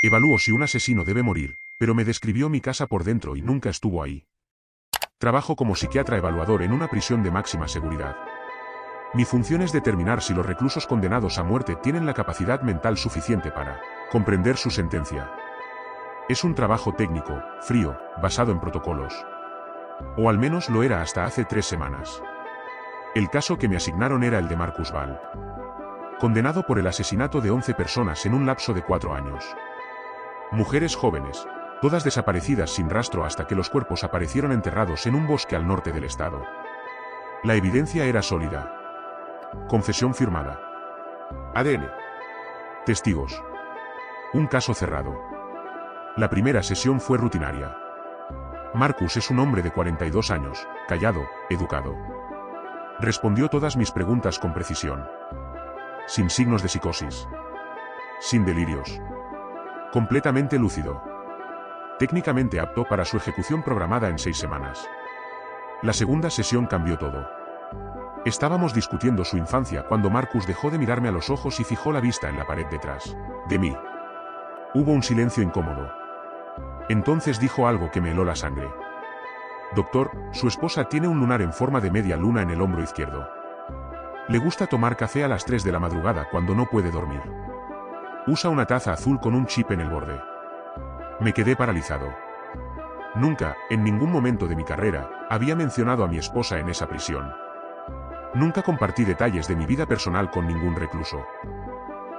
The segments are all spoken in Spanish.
Evalúo si un asesino debe morir, pero me describió mi casa por dentro y nunca estuvo ahí. Trabajo como psiquiatra evaluador en una prisión de máxima seguridad. Mi función es determinar si los reclusos condenados a muerte tienen la capacidad mental suficiente para comprender su sentencia. Es un trabajo técnico, frío, basado en protocolos. O al menos lo era hasta hace 3 semanas. El caso que me asignaron era el de Marcus Vahl, condenado por el asesinato de 11 personas en un lapso de 4 años. Mujeres jóvenes, todas desaparecidas sin rastro hasta que los cuerpos aparecieron enterrados en un bosque al norte del estado. La evidencia era sólida. Confesión firmada. ADN. Testigos. Un caso cerrado. La primera sesión fue rutinaria. Marcus es un hombre de 42 años, callado, educado. Respondió todas mis preguntas con precisión. Sin signos de psicosis. Sin delirios. Completamente lúcido. Técnicamente apto para su ejecución programada en 6 semanas. La segunda sesión cambió todo. Estábamos discutiendo su infancia cuando Marcus dejó de mirarme a los ojos y fijó la vista en la pared detrás de mí. Hubo un silencio incómodo. Entonces dijo algo que me heló la sangre. Doctor, su esposa tiene un lunar en forma de media luna en el hombro izquierdo. Le gusta tomar café a las 3 de la madrugada cuando no puede dormir. Usa una taza azul con un chip en el borde. Me quedé paralizado. Nunca, en ningún momento de mi carrera, había mencionado a mi esposa en esa prisión. Nunca compartí detalles de mi vida personal con ningún recluso.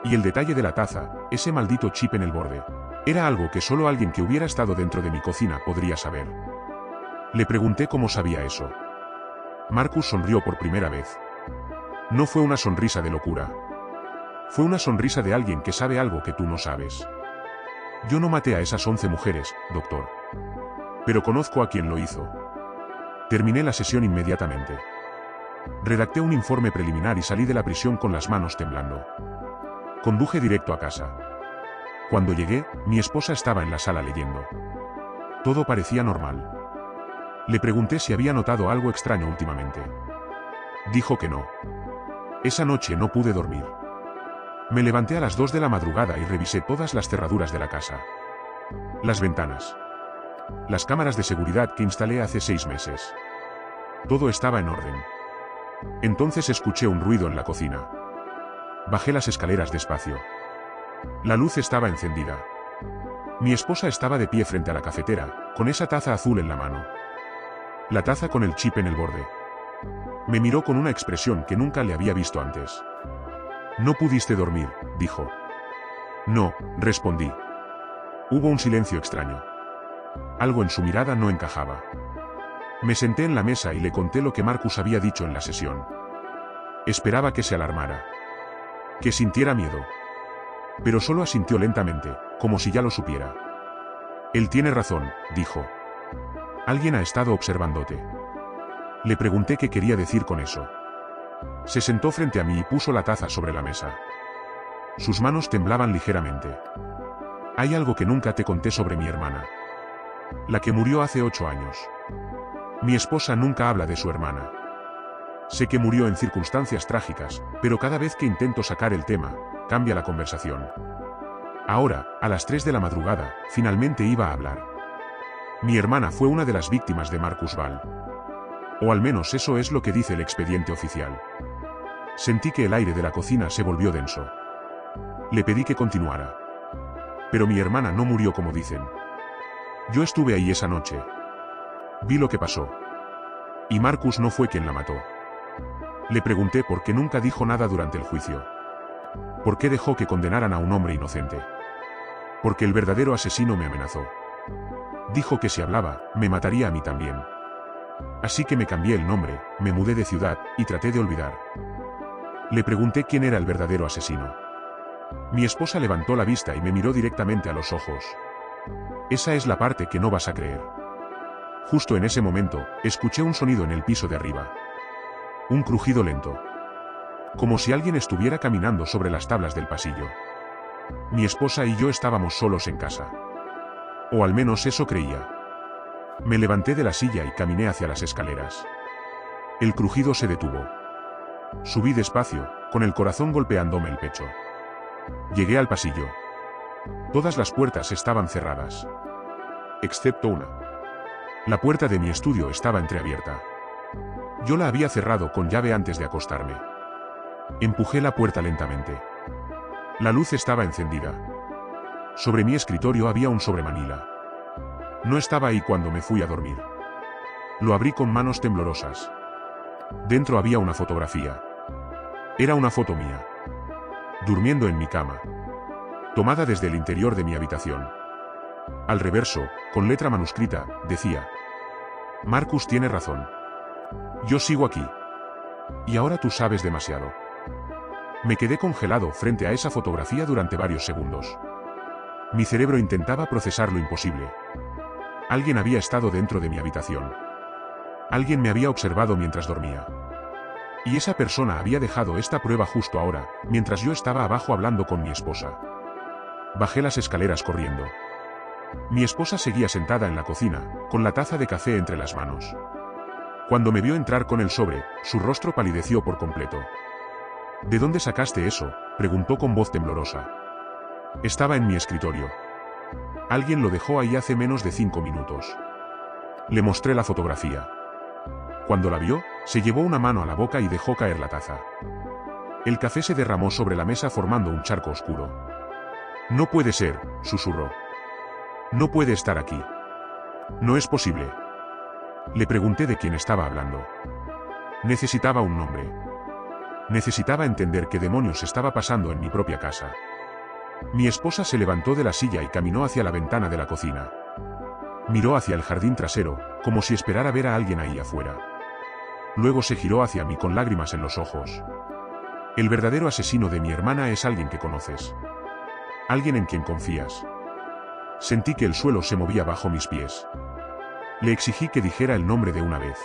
Y el detalle de la taza, ese maldito chip en el borde, era algo que solo alguien que hubiera estado dentro de mi cocina podría saber. Le pregunté cómo sabía eso. Marcus sonrió por primera vez. No fue una sonrisa de locura. Fue una sonrisa de alguien que sabe algo que tú no sabes. Yo no maté a esas 11 mujeres, doctor. Pero conozco a quien lo hizo. Terminé la sesión inmediatamente. Redacté un informe preliminar y salí de la prisión con las manos temblando. Conduje directo a casa. Cuando llegué, mi esposa estaba en la sala leyendo. Todo parecía normal. Le pregunté si había notado algo extraño últimamente. Dijo que no. Esa noche no pude dormir. Me levanté a las 2 de la madrugada y revisé todas las cerraduras de la casa. Las ventanas. Las cámaras de seguridad que instalé hace 6 meses. Todo estaba en orden. Entonces escuché un ruido en la cocina. Bajé las escaleras despacio. La luz estaba encendida. Mi esposa estaba de pie frente a la cafetera, con esa taza azul en la mano. La taza con el chip en el borde. Me miró con una expresión que nunca le había visto antes. No pudiste dormir, dijo. No, respondí. Hubo un silencio extraño. Algo en su mirada no encajaba. Me senté en la mesa y le conté lo que Marcus había dicho en la sesión. Esperaba que se alarmara. Que sintiera miedo. Pero solo asintió lentamente, como si ya lo supiera. Él tiene razón, dijo. Alguien ha estado observándote. Le pregunté qué quería decir con eso. Se sentó frente a mí y puso la taza sobre la mesa. Sus manos temblaban ligeramente. Hay algo que nunca te conté sobre mi hermana. La que murió hace 8 años. Mi esposa nunca habla de su hermana. Sé que murió en circunstancias trágicas, pero cada vez que intento sacar el tema, cambia la conversación. Ahora, a las 3 de la madrugada, finalmente iba a hablar. Mi hermana fue una de las víctimas de Marcus Vahl. O al menos eso es lo que dice el expediente oficial. Sentí que el aire de la cocina se volvió denso. Le pedí que continuara. Pero mi hermana no murió como dicen. Yo estuve ahí esa noche. Vi lo que pasó. Y Marcus no fue quien la mató. Le pregunté por qué nunca dijo nada durante el juicio. ¿Por qué dejó que condenaran a un hombre inocente? Porque el verdadero asesino me amenazó. Dijo que si hablaba, me mataría a mí también. Así que me cambié el nombre, me mudé de ciudad, y traté de olvidar. Le pregunté quién era el verdadero asesino. Mi esposa levantó la vista y me miró directamente a los ojos. Esa es la parte que no vas a creer. Justo en ese momento, escuché un sonido en el piso de arriba. Un crujido lento. Como si alguien estuviera caminando sobre las tablas del pasillo. Mi esposa y yo estábamos solos en casa. O al menos eso creía. Me levanté de la silla y caminé hacia las escaleras. El crujido se detuvo. Subí despacio, con el corazón golpeándome el pecho. Llegué al pasillo. Todas las puertas estaban cerradas, excepto una. La puerta de mi estudio estaba entreabierta. Yo la había cerrado con llave antes de acostarme. Empujé la puerta lentamente. La luz estaba encendida. Sobre mi escritorio había un sobremanila. No estaba ahí cuando me fui a dormir. Lo abrí con manos temblorosas. Dentro había una fotografía. Era una foto mía, durmiendo en mi cama, tomada desde el interior de mi habitación. Al reverso, con letra manuscrita, decía: Marcus tiene razón. Yo sigo aquí. Y ahora tú sabes demasiado. Me quedé congelado frente a esa fotografía durante varios segundos. Mi cerebro intentaba procesar lo imposible. Alguien había estado dentro de mi habitación. Alguien me había observado mientras dormía. Y esa persona había dejado esta prueba justo ahora, mientras yo estaba abajo hablando con mi esposa. Bajé las escaleras corriendo. Mi esposa seguía sentada en la cocina, con la taza de café entre las manos. Cuando me vio entrar con el sobre, su rostro palideció por completo. ¿De dónde sacaste eso?, preguntó con voz temblorosa. Estaba en mi escritorio. Alguien lo dejó ahí hace menos de 5 minutos. Le mostré la fotografía. Cuando la vio, se llevó una mano a la boca y dejó caer la taza. El café se derramó sobre la mesa formando un charco oscuro. No puede ser, susurró. No puede estar aquí. No es posible. Le pregunté de quién estaba hablando. Necesitaba un nombre. Necesitaba entender qué demonios estaba pasando en mi propia casa. Mi esposa se levantó de la silla y caminó hacia la ventana de la cocina. Miró hacia el jardín trasero, como si esperara ver a alguien ahí afuera. Luego se giró hacia mí con lágrimas en los ojos. El verdadero asesino de mi hermana es alguien que conoces. Alguien en quien confías. Sentí que el suelo se movía bajo mis pies. Le exigí que dijera el nombre de una vez.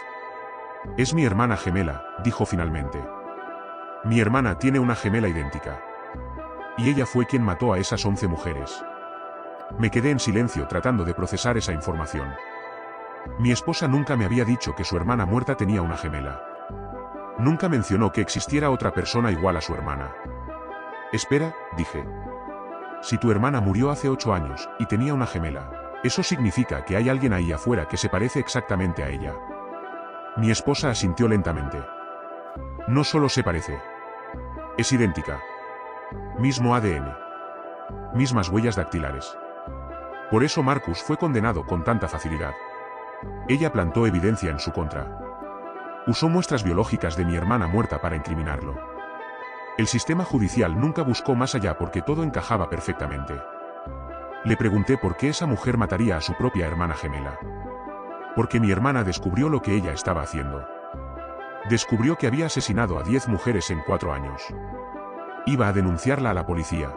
Es mi hermana gemela, dijo finalmente. Mi hermana tiene una gemela idéntica. Y ella fue quien mató a esas 11 mujeres. Me quedé en silencio tratando de procesar esa información. Mi esposa nunca me había dicho que su hermana muerta tenía una gemela. Nunca mencionó que existiera otra persona igual a su hermana. Espera, dije. Si tu hermana murió hace 8 años y tenía una gemela, eso significa que hay alguien ahí afuera que se parece exactamente a ella. Mi esposa asintió lentamente. No solo se parece. Es idéntica. Mismo ADN. Mismas huellas dactilares. Por eso Marcus fue condenado con tanta facilidad. Ella plantó evidencia en su contra. Usó muestras biológicas de mi hermana muerta para incriminarlo. El sistema judicial nunca buscó más allá porque todo encajaba perfectamente. Le pregunté por qué esa mujer mataría a su propia hermana gemela. Porque mi hermana descubrió lo que ella estaba haciendo. Descubrió que había asesinado a 10 mujeres en 4 años. Iba a denunciarla a la policía.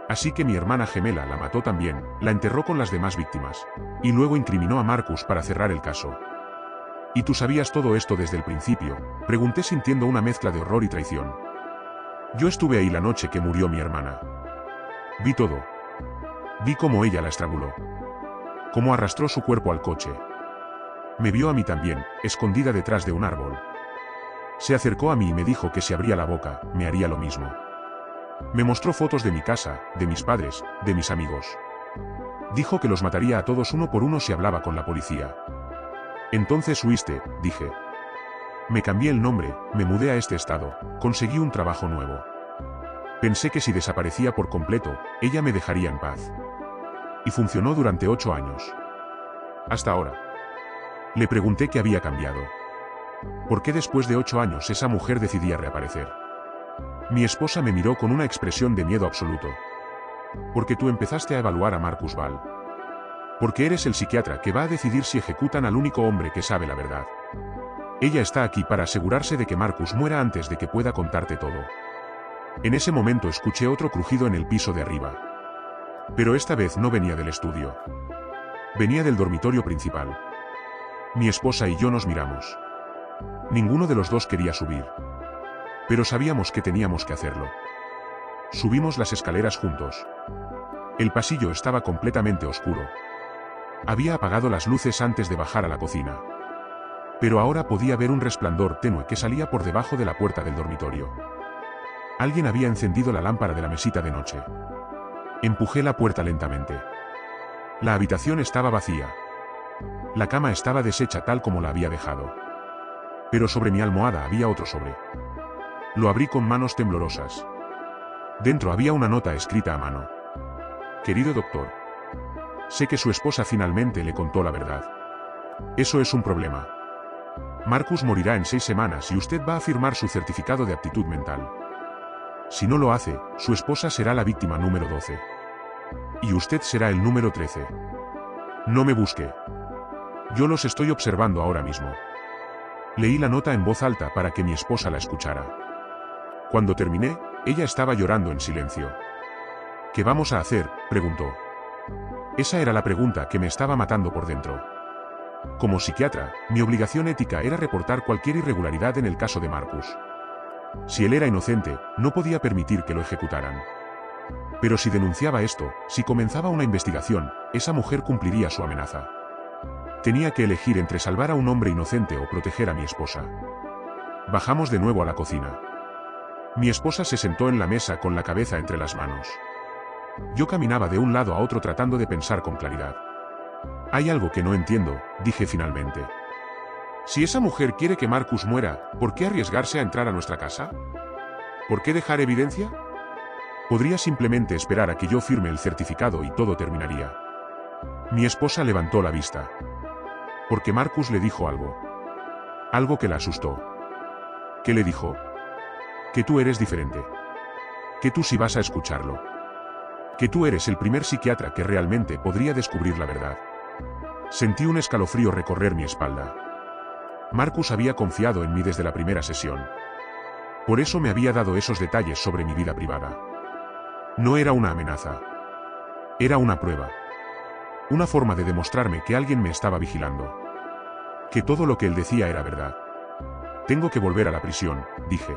Así que mi hermana gemela la mató también, la enterró con las demás víctimas. Y luego incriminó a Marcus para cerrar el caso. ¿Y tú sabías todo esto desde el principio?, pregunté sintiendo una mezcla de horror y traición. Yo estuve ahí la noche que murió mi hermana. Vi todo. Vi cómo ella la estranguló. Cómo arrastró su cuerpo al coche. Me vio a mí también, escondida detrás de un árbol. Se acercó a mí y me dijo que si abría la boca, me haría lo mismo. Me mostró fotos de mi casa, de mis padres, de mis amigos. Dijo que los mataría a todos uno por uno si hablaba con la policía. Entonces huiste, dije. Me cambié el nombre, me mudé a este estado, conseguí un trabajo nuevo. Pensé que si desaparecía por completo, ella me dejaría en paz. Y funcionó durante 8 años. Hasta ahora. Le pregunté qué había cambiado. ¿Por qué después de 8 años esa mujer decidía reaparecer? Mi esposa me miró con una expresión de miedo absoluto. Porque tú empezaste a evaluar a Marcus Ball. Porque eres el psiquiatra que va a decidir si ejecutan al único hombre que sabe la verdad. Ella está aquí para asegurarse de que Marcus muera antes de que pueda contarte todo. En ese momento escuché otro crujido en el piso de arriba. Pero esta vez no venía del estudio. Venía del dormitorio principal. Mi esposa y yo nos miramos. Ninguno de los dos quería subir. Pero sabíamos que teníamos que hacerlo. Subimos las escaleras juntos. El pasillo estaba completamente oscuro. Había apagado las luces antes de bajar a la cocina. Pero ahora podía ver un resplandor tenue que salía por debajo de la puerta del dormitorio. Alguien había encendido la lámpara de la mesita de noche. Empujé la puerta lentamente. La habitación estaba vacía. La cama estaba deshecha tal como la había dejado. Pero sobre mi almohada había otro sobre. Lo abrí con manos temblorosas. Dentro había una nota escrita a mano. Querido doctor. Sé que su esposa finalmente le contó la verdad. Eso es un problema. Marcus morirá en 6 semanas y usted va a firmar su certificado de aptitud mental. Si no lo hace, su esposa será la víctima número 12. Y usted será el número 13. No me busque. Yo los estoy observando ahora mismo. Leí la nota en voz alta para que mi esposa la escuchara. Cuando terminé, ella estaba llorando en silencio. ¿Qué vamos a hacer?, preguntó. Esa era la pregunta que me estaba matando por dentro. Como psiquiatra, mi obligación ética era reportar cualquier irregularidad en el caso de Marcus. Si él era inocente, no podía permitir que lo ejecutaran. Pero si denunciaba esto, si comenzaba una investigación, esa mujer cumpliría su amenaza. Tenía que elegir entre salvar a un hombre inocente o proteger a mi esposa. Bajamos de nuevo a la cocina. Mi esposa se sentó en la mesa con la cabeza entre las manos. Yo caminaba de un lado a otro tratando de pensar con claridad. Hay algo que no entiendo, dije finalmente. Si esa mujer quiere que Marcus muera, ¿por qué arriesgarse a entrar a nuestra casa? ¿Por qué dejar evidencia? Podría simplemente esperar a que yo firme el certificado y todo terminaría. Mi esposa levantó la vista. Porque Marcus le dijo algo. Algo que la asustó. ¿Qué le dijo? Que tú eres diferente. Que tú sí vas a escucharlo. Que tú eres el primer psiquiatra que realmente podría descubrir la verdad. Sentí un escalofrío recorrer mi espalda. Marcus había confiado en mí desde la primera sesión. Por eso me había dado esos detalles sobre mi vida privada. No era una amenaza. Era una prueba. Una forma de demostrarme que alguien me estaba vigilando. Que todo lo que él decía era verdad. Tengo que volver a la prisión, dije.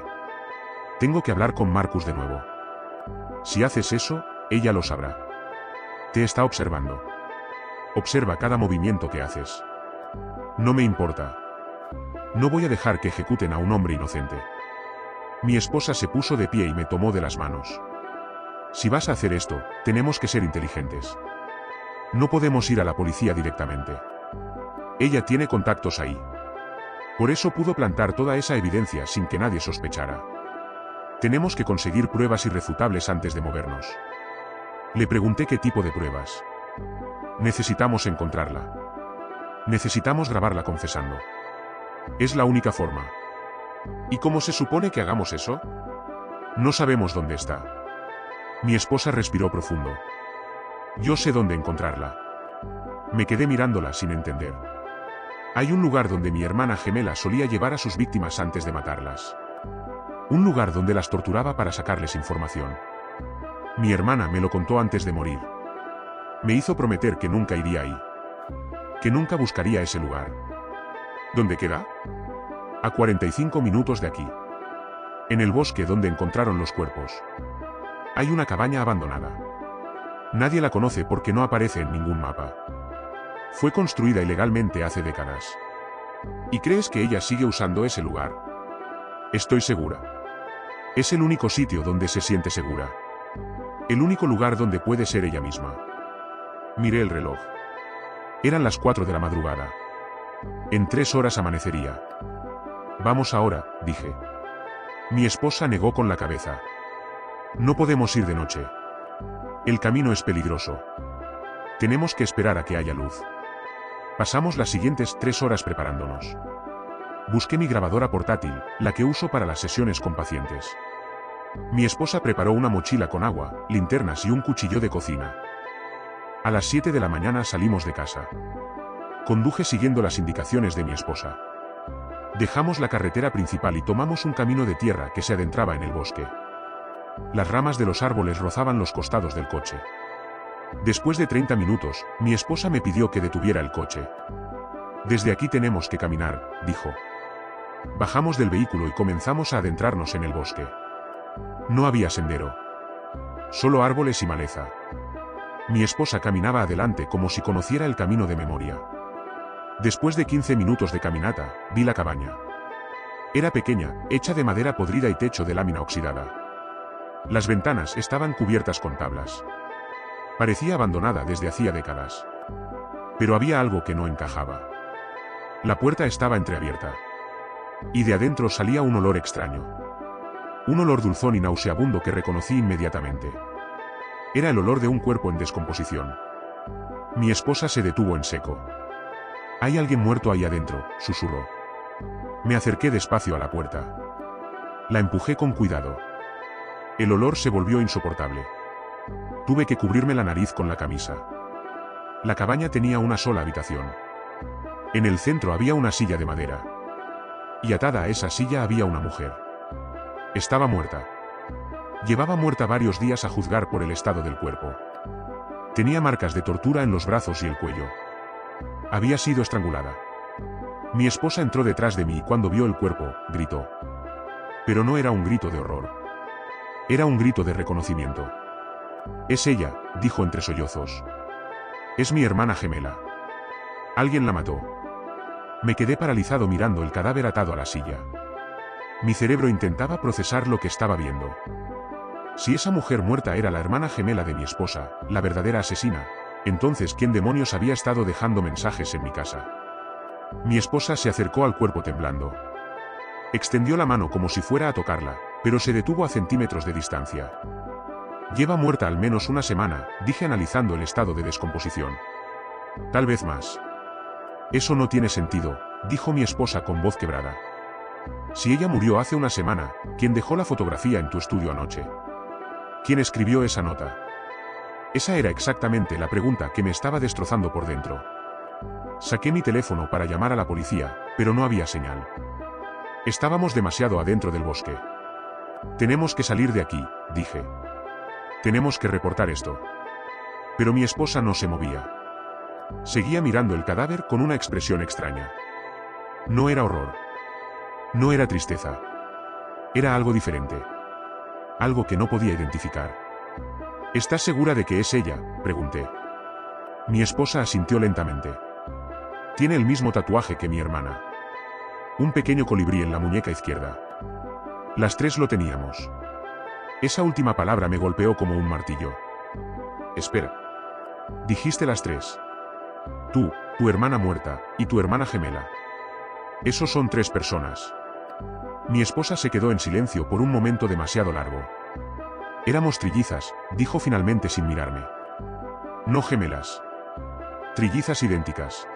Tengo que hablar con Marcus de nuevo. Si haces eso, ella lo sabrá. Te está observando. Observa cada movimiento que haces. No me importa. No voy a dejar que ejecuten a un hombre inocente. Mi esposa se puso de pie y me tomó de las manos. Si vas a hacer esto, tenemos que ser inteligentes. No podemos ir a la policía directamente. Ella tiene contactos ahí. Por eso pudo plantar toda esa evidencia sin que nadie sospechara. Tenemos que conseguir pruebas irrefutables antes de movernos. Le pregunté qué tipo de pruebas. Necesitamos encontrarla. Necesitamos grabarla confesando. Es la única forma. ¿Y cómo se supone que hagamos eso? No sabemos dónde está. Mi esposa respiró profundo. Yo sé dónde encontrarla. Me quedé mirándola sin entender. Hay un lugar donde mi hermana gemela solía llevar a sus víctimas antes de matarlas. Un lugar donde las torturaba para sacarles información. Mi hermana me lo contó antes de morir. Me hizo prometer que nunca iría ahí. Que nunca buscaría ese lugar. ¿Dónde queda? A 45 minutos de aquí. En el bosque donde encontraron los cuerpos. Hay una cabaña abandonada. Nadie la conoce porque no aparece en ningún mapa. Fue construida ilegalmente hace décadas. ¿Y crees que ella sigue usando ese lugar? Estoy segura. Es el único sitio donde se siente segura. El único lugar donde puede ser ella misma. Miré el reloj. Eran las 4 de la madrugada. En 3 horas amanecería. Vamos ahora, dije. Mi esposa negó con la cabeza. No podemos ir de noche. El camino es peligroso. Tenemos que esperar a que haya luz. Pasamos las siguientes 3 horas preparándonos. Busqué mi grabadora portátil, la que uso para las sesiones con pacientes. Mi esposa preparó una mochila con agua, linternas y un cuchillo de cocina. A las 7 de la mañana salimos de casa. Conduje siguiendo las indicaciones de mi esposa. Dejamos la carretera principal y tomamos un camino de tierra que se adentraba en el bosque. Las ramas de los árboles rozaban los costados del coche. Después de 30 minutos, mi esposa me pidió que detuviera el coche. Desde aquí tenemos que caminar, dijo. Bajamos del vehículo y comenzamos a adentrarnos en el bosque. No había sendero. Solo árboles y maleza. Mi esposa caminaba adelante como si conociera el camino de memoria. Después de 15 minutos de caminata, vi la cabaña. Era pequeña, hecha de madera podrida y techo de lámina oxidada. Las ventanas estaban cubiertas con tablas. Parecía abandonada desde hacía décadas. Pero había algo que no encajaba. La puerta estaba entreabierta. Y de adentro salía un olor extraño. Un olor dulzón y nauseabundo que reconocí inmediatamente. Era el olor de un cuerpo en descomposición. Mi esposa se detuvo en seco. «Hay alguien muerto ahí adentro», susurró. Me acerqué despacio a la puerta. La empujé con cuidado. El olor se volvió insoportable. Tuve que cubrirme la nariz con la camisa. La cabaña tenía una sola habitación. En el centro había una silla de madera. Y atada a esa silla había una mujer. Estaba muerta. Llevaba muerta varios días a juzgar por el estado del cuerpo. Tenía marcas de tortura en los brazos y el cuello. Había sido estrangulada. Mi esposa entró detrás de mí y cuando vio el cuerpo, gritó. Pero no era un grito de horror. Era un grito de reconocimiento. «Es ella», dijo entre sollozos. «Es mi hermana gemela. Alguien la mató». Me quedé paralizado mirando el cadáver atado a la silla. Mi cerebro intentaba procesar lo que estaba viendo. Si esa mujer muerta era la hermana gemela de mi esposa, la verdadera asesina, entonces ¿quién demonios había estado dejando mensajes en mi casa? Mi esposa se acercó al cuerpo temblando. Extendió la mano como si fuera a tocarla, pero se detuvo a centímetros de distancia. «Lleva muerta al menos una semana», dije analizando el estado de descomposición. «Tal vez más». «Eso no tiene sentido», dijo mi esposa con voz quebrada. «Si ella murió hace una semana, ¿quién dejó la fotografía en tu estudio anoche? ¿Quién escribió esa nota?». Esa era exactamente la pregunta que me estaba destrozando por dentro. Saqué mi teléfono para llamar a la policía, pero no había señal. Estábamos demasiado adentro del bosque. «Tenemos que salir de aquí», dije. «Tenemos que reportar esto». Pero mi esposa no se movía. Seguía mirando el cadáver con una expresión extraña. No era horror. No era tristeza. Era algo diferente. Algo que no podía identificar. «¿Estás segura de que es ella?», pregunté. Mi esposa asintió lentamente. «Tiene el mismo tatuaje que mi hermana. Un pequeño colibrí en la muñeca izquierda. Las tres lo teníamos». Esa última palabra me golpeó como un martillo. «Espera. Dijiste las tres. Tú, tu hermana muerta, y tu hermana gemela. Esos son 3 personas». Mi esposa se quedó en silencio por un momento demasiado largo. «Éramos trillizas», dijo finalmente sin mirarme. «No gemelas. Trillizas idénticas».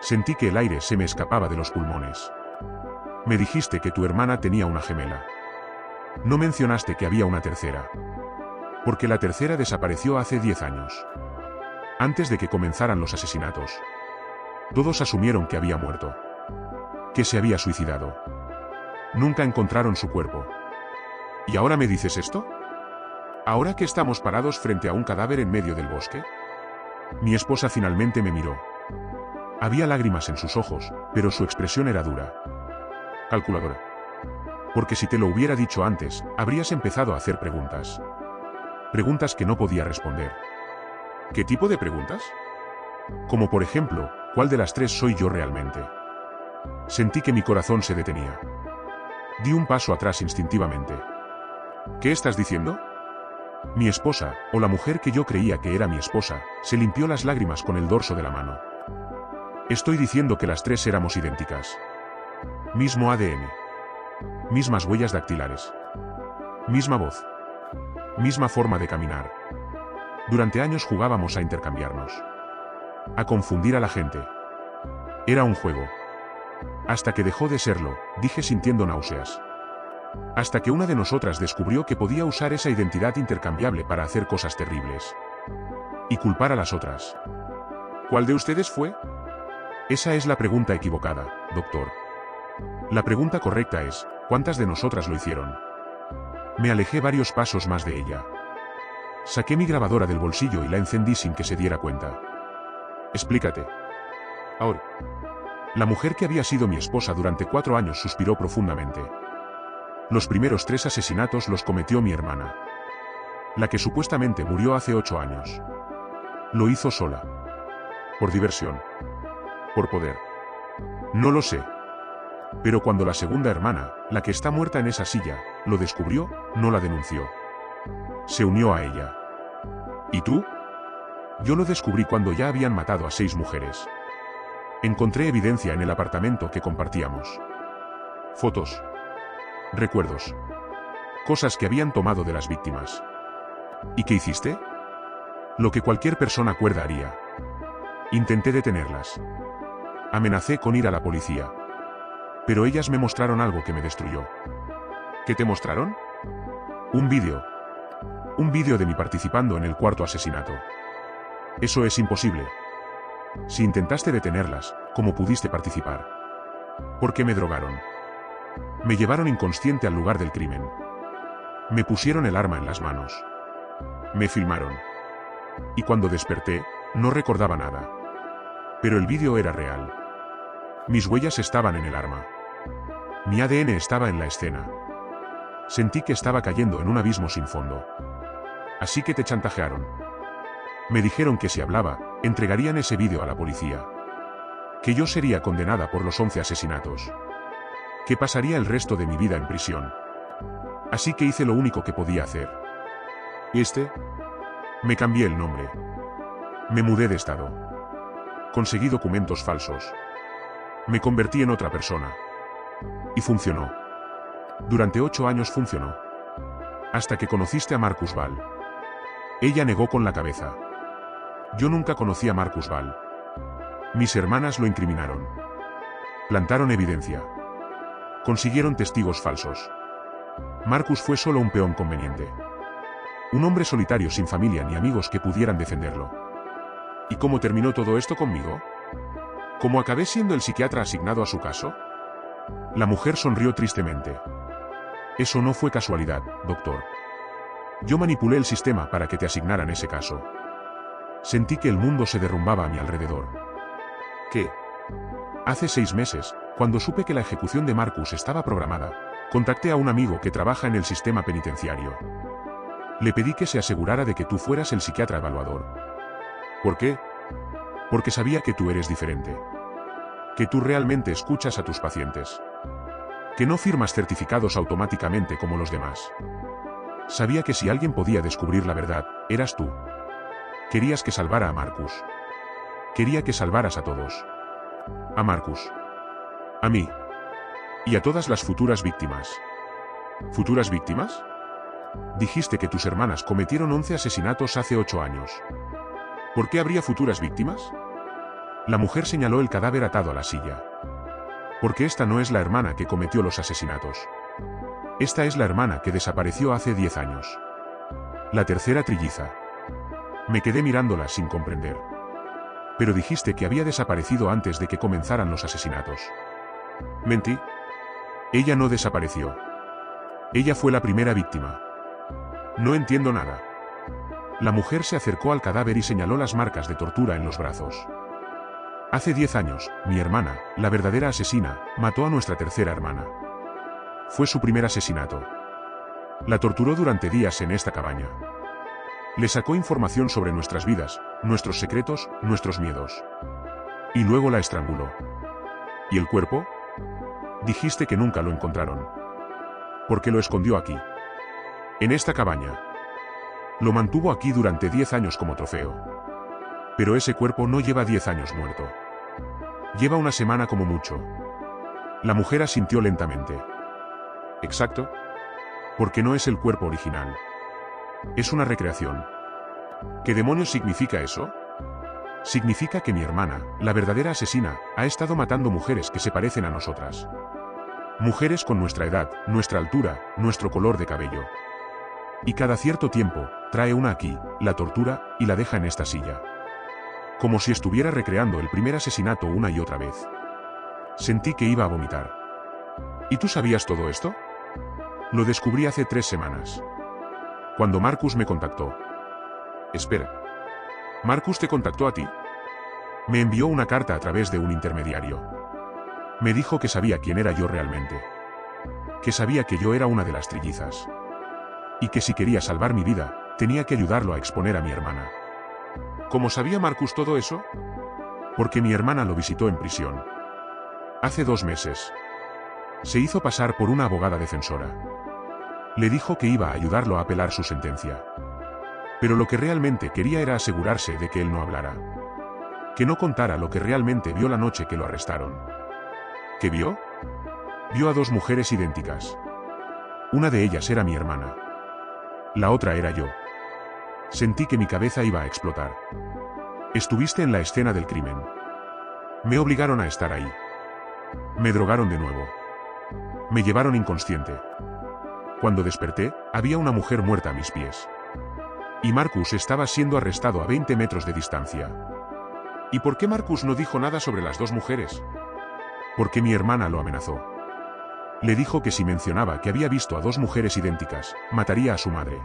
Sentí que el aire se me escapaba de los pulmones. «Me dijiste que tu hermana tenía una gemela. No mencionaste que había una tercera. Porque la tercera desapareció hace 10 años. Antes de que comenzaran los asesinatos. Todos asumieron que había muerto. Que se había suicidado. Nunca encontraron su cuerpo. ¿Y ahora me dices esto? ¿Ahora que estamos parados frente a un cadáver en medio del bosque?». Mi esposa finalmente me miró. Había lágrimas en sus ojos, pero su expresión era dura. «Calculadora. Porque si te lo hubiera dicho antes, habrías empezado a hacer preguntas. Preguntas que no podía responder». «¿Qué tipo de preguntas?». «Como por ejemplo, ¿cuál de las 3 soy yo realmente?». Sentí que mi corazón se detenía. Di un paso atrás instintivamente. «¿Qué estás diciendo?». Mi esposa, o la mujer que yo creía que era mi esposa, se limpió las lágrimas con el dorso de la mano. «Estoy diciendo que las 3 éramos idénticas. Mismo ADN. Mismas huellas dactilares. Misma voz. Misma forma de caminar. Durante años jugábamos a intercambiarnos. A confundir a la gente. Era un juego. Hasta que dejó de serlo», dije sintiendo náuseas. «Hasta que una de nosotras descubrió que podía usar esa identidad intercambiable para hacer cosas terribles. Y culpar a las otras». «¿Cuál de ustedes fue?». «Esa es la pregunta equivocada, doctor. La pregunta correcta es, ¿cuántas de nosotras lo hicieron?». Me alejé varios pasos más de ella. Saqué mi grabadora del bolsillo y la encendí sin que se diera cuenta. «Explícate. Ahora». La mujer que había sido mi esposa durante 4 años suspiró profundamente. «Los primeros 3 asesinatos los cometió mi hermana. La que supuestamente murió hace 8 años. Lo hizo sola. Por diversión. Por poder. No lo sé. Pero cuando la segunda hermana, la que está muerta en esa silla, lo descubrió, no la denunció. Se unió a ella». «¿Y tú?». Yo lo descubrí cuando ya habían matado a 6 mujeres. Encontré evidencia en el apartamento que compartíamos. Fotos. Recuerdos. Cosas que habían tomado de las víctimas. ¿Y qué hiciste? Lo que cualquier persona cuerda haría. Intenté detenerlas. Amenacé con ir a la policía. Pero ellas me mostraron algo que me destruyó. ¿Qué te mostraron? Un vídeo. Un vídeo de mí participando en el cuarto asesinato. Eso es imposible. Si intentaste detenerlas, ¿cómo pudiste participar? ¿Por qué me drogaron? Me llevaron inconsciente al lugar del crimen. Me pusieron el arma en las manos. Me filmaron. Y cuando desperté, no recordaba nada. Pero el vídeo era real. Mis huellas estaban en el arma. Mi ADN estaba en la escena. Sentí que estaba cayendo en un abismo sin fondo. Así que te chantajearon. Me dijeron que si hablaba, entregarían ese vídeo a la policía. Que yo sería condenada por los 11 asesinatos. Que pasaría el resto de mi vida en prisión. Así que hice lo único que podía hacer. Me cambié el nombre. Me mudé de estado. Conseguí documentos falsos. Me convertí en otra persona. Y funcionó. Durante 8 años funcionó. Hasta que conociste a Marcus Vahl. Ella negó con la cabeza. Yo nunca conocí a Marcus Vahl. Mis hermanas lo incriminaron. Plantaron evidencia. Consiguieron testigos falsos. Marcus fue solo un peón conveniente. Un hombre solitario sin familia ni amigos que pudieran defenderlo. ¿Y cómo terminó todo esto conmigo? ¿Cómo acabé siendo el psiquiatra asignado a su caso? La mujer sonrió tristemente. Eso no fue casualidad, doctor. Yo manipulé el sistema para que te asignaran ese caso. Sentí que el mundo se derrumbaba a mi alrededor. ¿Qué? Hace 6 meses, cuando supe que la ejecución de Marcus estaba programada, contacté a un amigo que trabaja en el sistema penitenciario. Le pedí que se asegurara de que tú fueras el psiquiatra evaluador. ¿Por qué? Porque sabía que tú eres diferente. Que tú realmente escuchas a tus pacientes. Que no firmas certificados automáticamente como los demás. Sabía que si alguien podía descubrir la verdad, eras tú. Querías que salvara a Marcus. Quería que salvaras a todos. A Marcus. A mí. Y a todas las futuras víctimas. ¿Futuras víctimas? Dijiste que tus hermanas cometieron 11 asesinatos hace 8 años. ¿Por qué habría futuras víctimas? La mujer señaló el cadáver atado a la silla. Porque esta no es la hermana que cometió los asesinatos. Esta es la hermana que desapareció hace 10 años. La tercera trilliza. Me quedé mirándola sin comprender. Pero dijiste que había desaparecido antes de que comenzaran los asesinatos. Mentí. Ella no desapareció. Ella fue la primera víctima. No entiendo nada. La mujer se acercó al cadáver y señaló las marcas de tortura en los brazos. Hace 10 años, mi hermana, la verdadera asesina, mató a nuestra tercera hermana. Fue su primer asesinato. La torturó durante días en esta cabaña. Le sacó información sobre nuestras vidas, nuestros secretos, nuestros miedos. Y luego la estranguló. ¿Y el cuerpo? Dijiste que nunca lo encontraron. ¿Por qué lo escondió aquí? En esta cabaña. Lo mantuvo aquí durante 10 años como trofeo. Pero ese cuerpo no lleva 10 años muerto. Lleva una semana como mucho. La mujer asintió lentamente. Exacto. Porque no es el cuerpo original. Es una recreación. ¿Qué demonios significa eso? Significa que mi hermana, la verdadera asesina, ha estado matando mujeres que se parecen a nosotras. Mujeres con nuestra edad, nuestra altura, nuestro color de cabello. Y cada cierto tiempo, trae una aquí, la tortura, y la deja en esta silla. Como si estuviera recreando el primer asesinato una y otra vez. Sentí que iba a vomitar. ¿Y tú sabías todo esto? Lo descubrí hace 3 semanas. Cuando Marcus me contactó. Espera. ¿Marcus te contactó a ti? Me envió una carta a través de un intermediario. Me dijo que sabía quién era yo realmente. Que sabía que yo era una de las trillizas. Y que si quería salvar mi vida, tenía que ayudarlo a exponer a mi hermana. ¿Cómo sabía Marcus todo eso? Porque mi hermana lo visitó en prisión. Hace 2 meses. Se hizo pasar por una abogada defensora. Le dijo que iba a ayudarlo a apelar su sentencia. Pero lo que realmente quería era asegurarse de que él no hablara. Que no contara lo que realmente vio la noche que lo arrestaron. ¿Qué vio? Vio a dos mujeres idénticas. Una de ellas era mi hermana. La otra era yo. Sentí que mi cabeza iba a explotar. Estuviste en la escena del crimen. Me obligaron a estar ahí. Me drogaron de nuevo. Me llevaron inconsciente. Cuando desperté, había una mujer muerta a mis pies. Y Marcus estaba siendo arrestado a 20 metros de distancia. ¿Y por qué Marcus no dijo nada sobre las dos mujeres? Porque mi hermana lo amenazó. Le dijo que si mencionaba que había visto a dos mujeres idénticas, mataría a su madre.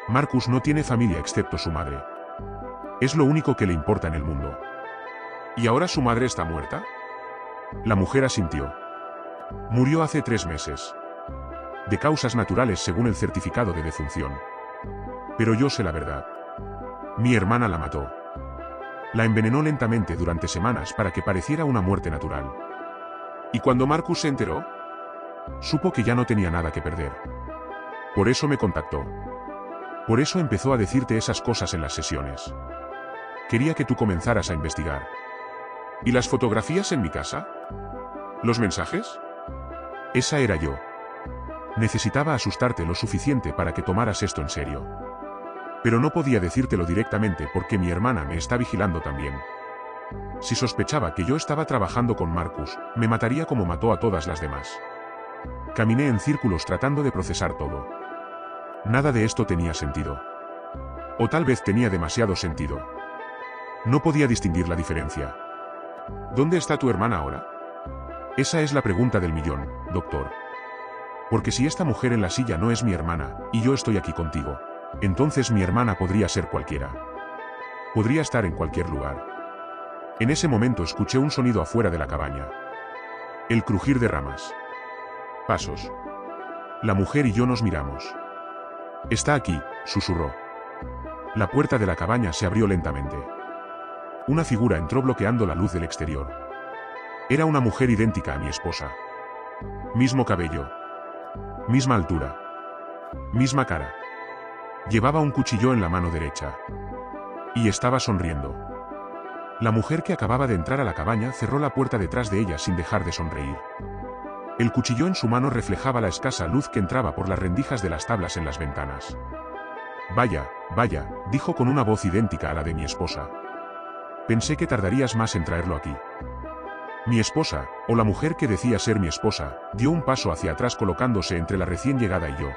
Marcus no tiene familia excepto su madre. Es lo único que le importa en el mundo. ¿Y ahora su madre está muerta? La mujer asintió. Murió hace 3 meses. De causas naturales según el certificado de defunción. Pero yo sé la verdad. Mi hermana la mató. La envenenó lentamente durante semanas para que pareciera una muerte natural. ¿Y cuando Marcus se enteró? Supo que ya no tenía nada que perder. Por eso me contactó. Por eso empezó a decirte esas cosas en las sesiones. Quería que tú comenzaras a investigar. ¿Y las fotografías en mi casa? ¿Los mensajes? Esa era yo. Necesitaba asustarte lo suficiente para que tomaras esto en serio. Pero no podía decírtelo directamente porque mi hermana me está vigilando también. Si sospechaba que yo estaba trabajando con Marcus, me mataría como mató a todas las demás. Caminé en círculos tratando de procesar todo. Nada de esto tenía sentido. O tal vez tenía demasiado sentido. No podía distinguir la diferencia. ¿Dónde está tu hermana ahora? Esa es la pregunta del millón, doctor. Porque si esta mujer en la silla no es mi hermana, y yo estoy aquí contigo, entonces mi hermana podría ser cualquiera. Podría estar en cualquier lugar. En ese momento escuché un sonido afuera de la cabaña. El crujir de ramas. Pasos. La mujer y yo nos miramos. Está aquí, susurró. La puerta de la cabaña se abrió lentamente. Una figura entró bloqueando la luz del exterior. Era una mujer idéntica a mi esposa. Mismo cabello. Misma altura. Misma cara. Llevaba un cuchillo en la mano derecha. Y estaba sonriendo. La mujer que acababa de entrar a la cabaña cerró la puerta detrás de ella sin dejar de sonreír. El cuchillo en su mano reflejaba la escasa luz que entraba por las rendijas de las tablas en las ventanas. Vaya, vaya, dijo con una voz idéntica a la de mi esposa. Pensé que tardarías más en traerlo aquí. Mi esposa, o la mujer que decía ser mi esposa, dio un paso hacia atrás colocándose entre la recién llegada y yo.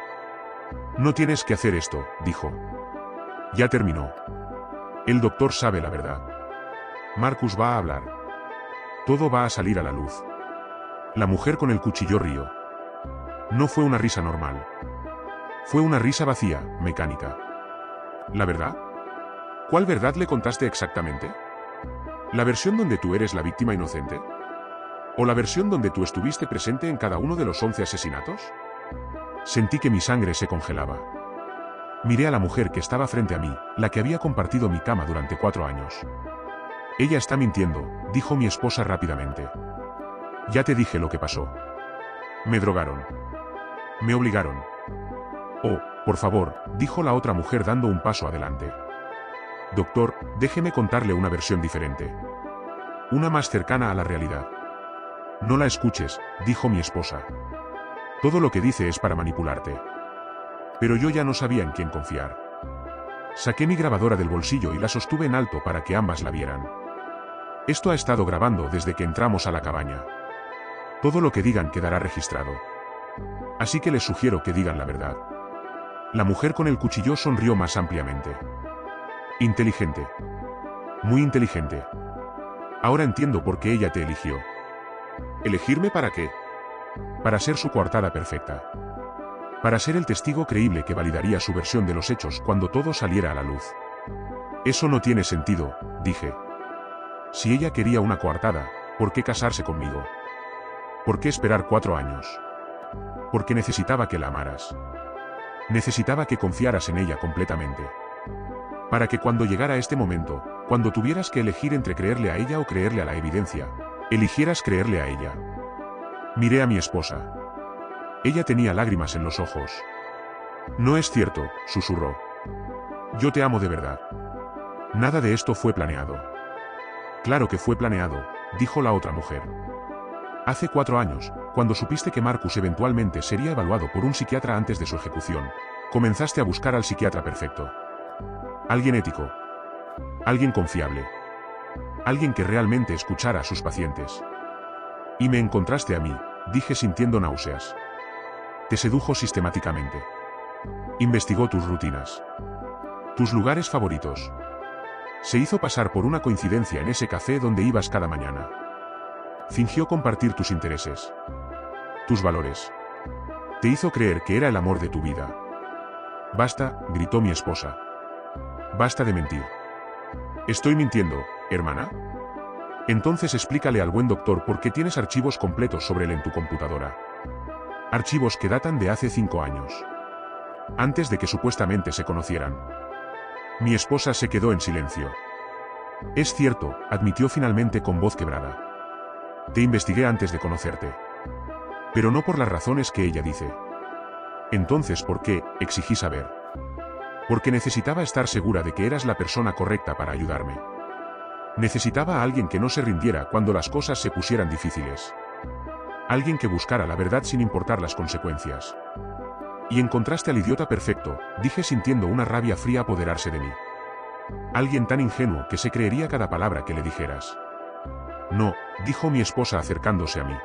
No tienes que hacer esto, dijo. Ya terminó. El doctor sabe la verdad. Marcus va a hablar. Todo va a salir a la luz. La mujer con el cuchillo rió. No fue una risa normal. Fue una risa vacía, mecánica. ¿La verdad? ¿Cuál verdad le contaste exactamente? ¿La versión donde tú eres la víctima inocente? ¿O la versión donde tú estuviste presente en cada uno de los 11 asesinatos? Sentí que mi sangre se congelaba. Miré a la mujer que estaba frente a mí, la que había compartido mi cama durante 4 años. Ella está mintiendo, dijo mi esposa rápidamente. Ya te dije lo que pasó. Me drogaron. Me obligaron. Oh, por favor, dijo la otra mujer dando un paso adelante. Doctor, déjeme contarle una versión diferente. Una más cercana a la realidad. No la escuches, dijo mi esposa. Todo lo que dice es para manipularte. Pero yo ya no sabía en quién confiar. Saqué mi grabadora del bolsillo y la sostuve en alto para que ambas la vieran. Esto ha estado grabando desde que entramos a la cabaña. Todo lo que digan quedará registrado. Así que les sugiero que digan la verdad. La mujer con el cuchillo sonrió más ampliamente. Inteligente. Muy inteligente. Ahora entiendo por qué ella te eligió. ¿Elegirme para qué? Para ser su coartada perfecta. Para ser el testigo creíble que validaría su versión de los hechos cuando todo saliera a la luz. Eso no tiene sentido, dije. Si ella quería una coartada, ¿por qué casarse conmigo? ¿Por qué esperar 4 años? Porque necesitaba que la amaras. Necesitaba que confiaras en ella completamente. Para que cuando llegara este momento, cuando tuvieras que elegir entre creerle a ella o creerle a la evidencia, eligieras creerle a ella. Miré a mi esposa. Ella tenía lágrimas en los ojos. No es cierto, susurró. Yo te amo de verdad. Nada de esto fue planeado. Claro que fue planeado, dijo la otra mujer. Hace 4 años, cuando supiste que Marcus eventualmente sería evaluado por un psiquiatra antes de su ejecución, comenzaste a buscar al psiquiatra perfecto. Alguien ético. Alguien confiable. Alguien que realmente escuchara a sus pacientes. Y me encontraste a mí, dije sintiendo náuseas. Te sedujo sistemáticamente. Investigó tus rutinas. Tus lugares favoritos. Se hizo pasar por una coincidencia en ese café donde ibas cada mañana. Fingió compartir tus intereses. Tus valores. Te hizo creer que era el amor de tu vida. Basta, gritó mi esposa. Basta de mentir. ¿Estoy mintiendo, hermana? Entonces explícale al buen doctor por qué tienes archivos completos sobre él en tu computadora. Archivos que datan de hace 5 años. Antes de que supuestamente se conocieran. Mi esposa se quedó en silencio. Es cierto, admitió finalmente con voz quebrada. Te investigué antes de conocerte. Pero no por las razones que ella dice. Entonces, ¿por qué? Exigí saber. Porque necesitaba estar segura de que eras la persona correcta para ayudarme. Necesitaba a alguien que no se rindiera cuando las cosas se pusieran difíciles. Alguien que buscara la verdad sin importar las consecuencias. Y encontraste al idiota perfecto, dije sintiendo una rabia fría apoderarse de mí. Alguien tan ingenuo que se creería cada palabra que le dijeras. No, dijo mi esposa acercándose a mí.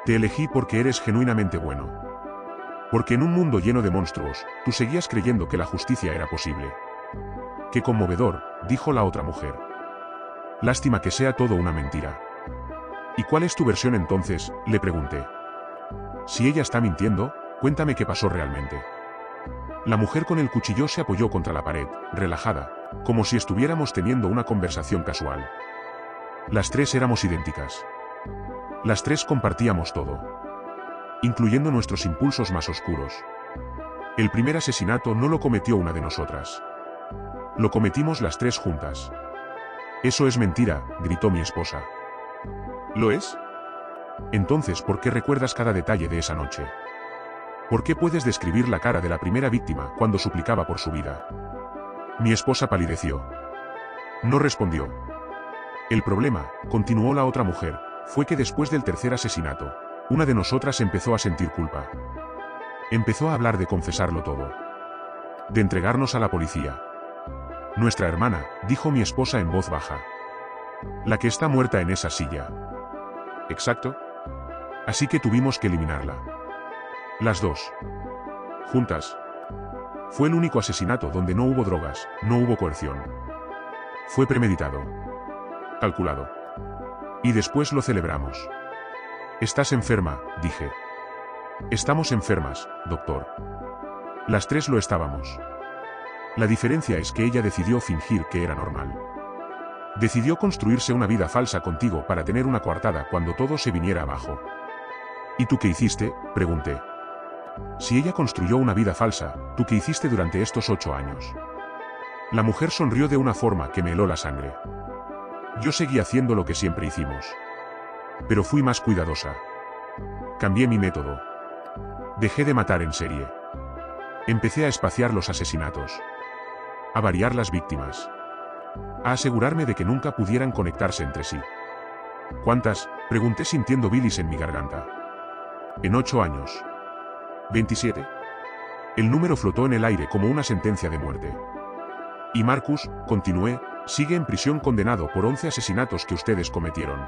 Te elegí porque eres genuinamente bueno. Porque en un mundo lleno de monstruos, tú seguías creyendo que la justicia era posible. Qué conmovedor, dijo la otra mujer. Lástima que sea todo una mentira. ¿Y cuál es tu versión entonces?, le pregunté. Si ella está mintiendo, cuéntame qué pasó realmente. La mujer con el cuchillo se apoyó contra la pared, relajada, como si estuviéramos teniendo una conversación casual. Las 3 éramos idénticas. Las 3 compartíamos todo. Incluyendo nuestros impulsos más oscuros. El primer asesinato no lo cometió una de nosotras. Lo cometimos las 3 juntas. Eso es mentira, gritó mi esposa. ¿Lo es? Entonces, ¿por qué recuerdas cada detalle de esa noche? ¿Por qué puedes describir la cara de la primera víctima cuando suplicaba por su vida? Mi esposa palideció. No respondió. El problema, continuó la otra mujer, fue que después del tercer asesinato, una de nosotras empezó a sentir culpa. Empezó a hablar de confesarlo todo. De entregarnos a la policía. Nuestra hermana, dijo mi esposa en voz baja. La que está muerta en esa silla. Exacto. Así que tuvimos que eliminarla. Las 2. Juntas. Fue el único asesinato donde no hubo drogas, no hubo coerción. Fue premeditado. Calculado. Y después lo celebramos. Estás enferma, dije. Estamos enfermas, doctor. Las 3 lo estábamos. La diferencia es que ella decidió fingir que era normal. Decidió construirse una vida falsa contigo para tener una coartada cuando todo se viniera abajo. ¿Y tú qué hiciste?, pregunté. Si ella construyó una vida falsa, ¿tú qué hiciste durante estos 8 años? La mujer sonrió de una forma que me heló la sangre. Yo seguí haciendo lo que siempre hicimos. Pero fui más cuidadosa. Cambié mi método. Dejé de matar en serie. Empecé a espaciar los asesinatos. A variar las víctimas. A asegurarme de que nunca pudieran conectarse entre sí. ¿Cuántas?, pregunté sintiendo bilis en mi garganta. En 8 años. 27. El número flotó en el aire como una sentencia de muerte. Y Marcus, continué, sigue en prisión condenado por 11 asesinatos que ustedes cometieron.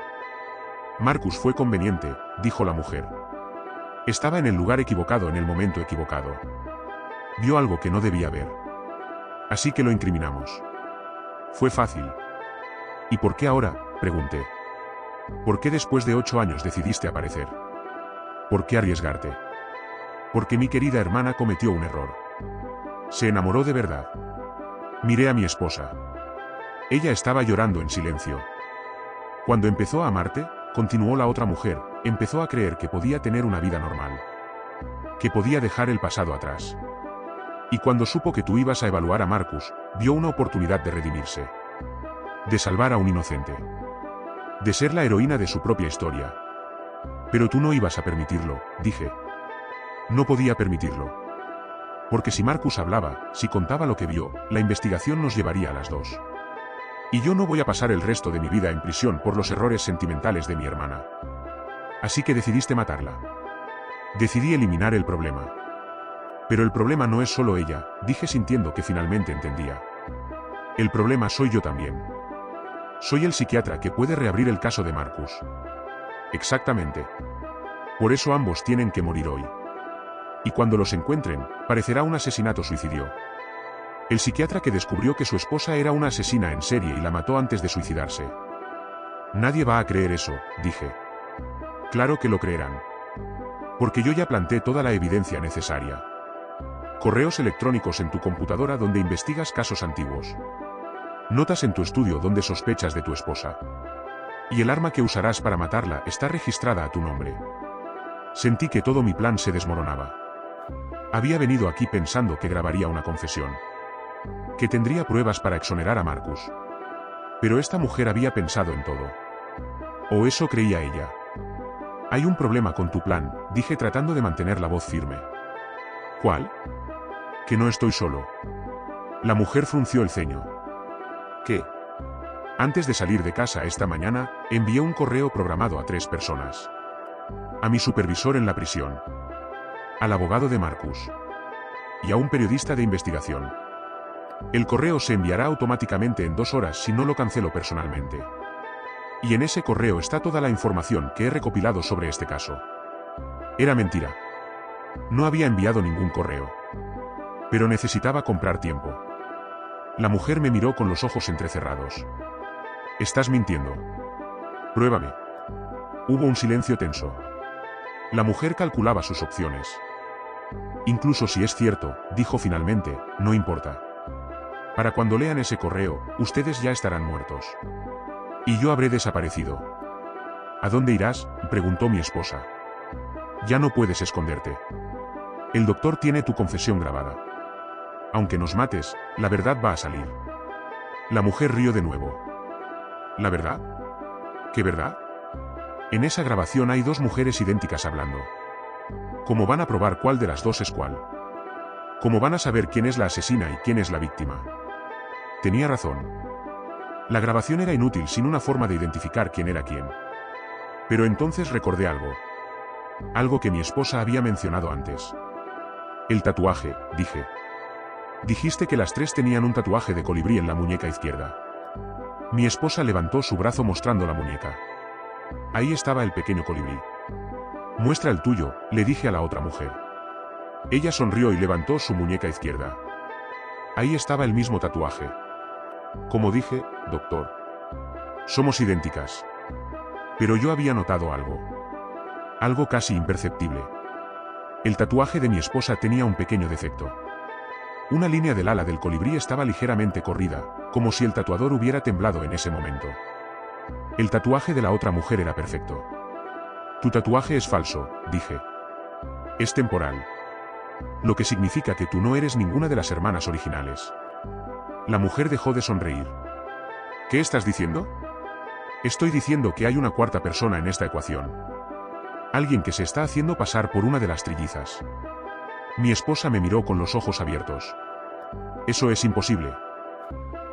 Marcus fue conveniente, dijo la mujer. Estaba en el lugar equivocado en el momento equivocado. Vio algo que no debía ver. Así que lo incriminamos. Fue fácil. ¿Y por qué ahora?, pregunté. ¿Por qué después de 8 años decidiste aparecer? ¿Por qué arriesgarte? Porque mi querida hermana cometió un error. Se enamoró de verdad. Miré a mi esposa. Ella estaba llorando en silencio. Cuando empezó a amarte, continuó la otra mujer, empezó a creer que podía tener una vida normal. Que podía dejar el pasado atrás. Y cuando supo que tú ibas a evaluar a Marcus, vio una oportunidad de redimirse. De salvar a un inocente. De ser la heroína de su propia historia. Pero tú no ibas a permitirlo, dije. No podía permitirlo. Porque si Marcus hablaba, si contaba lo que vio, la investigación nos llevaría a las dos. Y yo no voy a pasar el resto de mi vida en prisión por los errores sentimentales de mi hermana. Así que decidiste matarla. Decidí eliminar el problema. Pero el problema no es solo ella, dije sintiendo que finalmente entendía. El problema soy yo también. Soy el psiquiatra que puede reabrir el caso de Marcus. Exactamente. Por eso ambos tienen que morir hoy. Y cuando los encuentren, parecerá un asesinato-suicidio. El psiquiatra que descubrió que su esposa era una asesina en serie y la mató antes de suicidarse. Nadie va a creer eso, dije. Claro que lo creerán. Porque yo ya planté toda la evidencia necesaria. Correos electrónicos en tu computadora donde investigas casos antiguos. Notas en tu estudio donde sospechas de tu esposa. Y el arma que usarás para matarla está registrada a tu nombre. Sentí que todo mi plan se desmoronaba. Había venido aquí pensando que grabaría una confesión. Que tendría pruebas para exonerar a Marcus. Pero esta mujer había pensado en todo. O eso creía ella. Hay un problema con tu plan, dije tratando de mantener la voz firme. ¿Cuál? Que no estoy solo. La mujer frunció el ceño. ¿Qué? Antes de salir de casa esta mañana, envié un correo programado a 3 personas. A mi supervisor en la prisión. Al abogado de Marcus. Y a un periodista de investigación. El correo se enviará automáticamente en 2 horas si no lo cancelo personalmente. Y en ese correo está toda la información que he recopilado sobre este caso. Era mentira. No había enviado ningún correo. Pero necesitaba comprar tiempo. La mujer me miró con los ojos entrecerrados. Estás mintiendo. Pruébame. Hubo un silencio tenso. La mujer calculaba sus opciones. Incluso si es cierto, dijo finalmente, no importa. Para cuando lean ese correo, ustedes ya estarán muertos. Y yo habré desaparecido. ¿A dónde irás?, preguntó mi esposa. Ya no puedes esconderte. El doctor tiene tu confesión grabada. Aunque nos mates, la verdad va a salir. La mujer rió de nuevo. ¿La verdad? ¿Qué verdad? En esa grabación hay 2 mujeres idénticas hablando. ¿Cómo van a probar cuál de las 2 es cuál? ¿Cómo van a saber quién es la asesina y quién es la víctima? Tenía razón. La grabación era inútil sin una forma de identificar quién era quién. Pero entonces recordé algo. Algo que mi esposa había mencionado antes. El tatuaje, dije. Dijiste que las 3 tenían un tatuaje de colibrí en la muñeca izquierda. Mi esposa levantó su brazo mostrando la muñeca. Ahí estaba el pequeño colibrí. Muestra el tuyo, le dije a la otra mujer. Ella sonrió y levantó su muñeca izquierda. Ahí estaba el mismo tatuaje. Como dije, doctor. Somos idénticas. Pero yo había notado algo. Algo casi imperceptible. El tatuaje de mi esposa tenía un pequeño defecto. Una línea del ala del colibrí estaba ligeramente corrida, como si el tatuador hubiera temblado en ese momento. El tatuaje de la otra mujer era perfecto. Tu tatuaje es falso, dije. Es temporal. Lo que significa que tú no eres ninguna de las hermanas originales. La mujer dejó de sonreír. ¿Qué estás diciendo? Estoy diciendo que hay una cuarta persona en esta ecuación. Alguien que se está haciendo pasar por una de las trillizas. Mi esposa me miró con los ojos abiertos. Eso es imposible.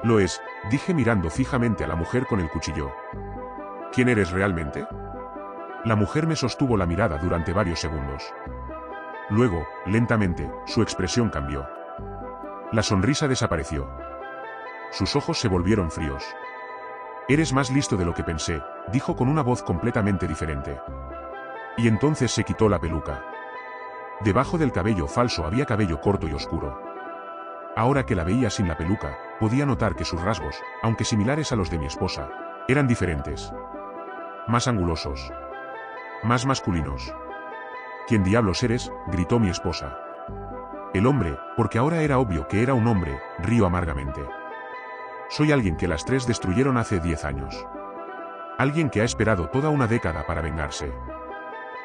Lo es, dije mirando fijamente a la mujer con el cuchillo. ¿Quién eres realmente? La mujer me sostuvo la mirada durante varios segundos. Luego, lentamente, su expresión cambió. La sonrisa desapareció. Sus ojos se volvieron fríos. Eres más listo de lo que pensé, dijo con una voz completamente diferente. Y entonces se quitó la peluca. Debajo del cabello falso había cabello corto y oscuro. Ahora que la veía sin la peluca, podía notar que sus rasgos, aunque similares a los de mi esposa, eran diferentes. Más angulosos. Más masculinos. ¿Quién diablos eres?, gritó mi esposa. El hombre, porque ahora era obvio que era un hombre, rió amargamente. Soy alguien que las 3 destruyeron hace 10 años. Alguien que ha esperado toda una década para vengarse.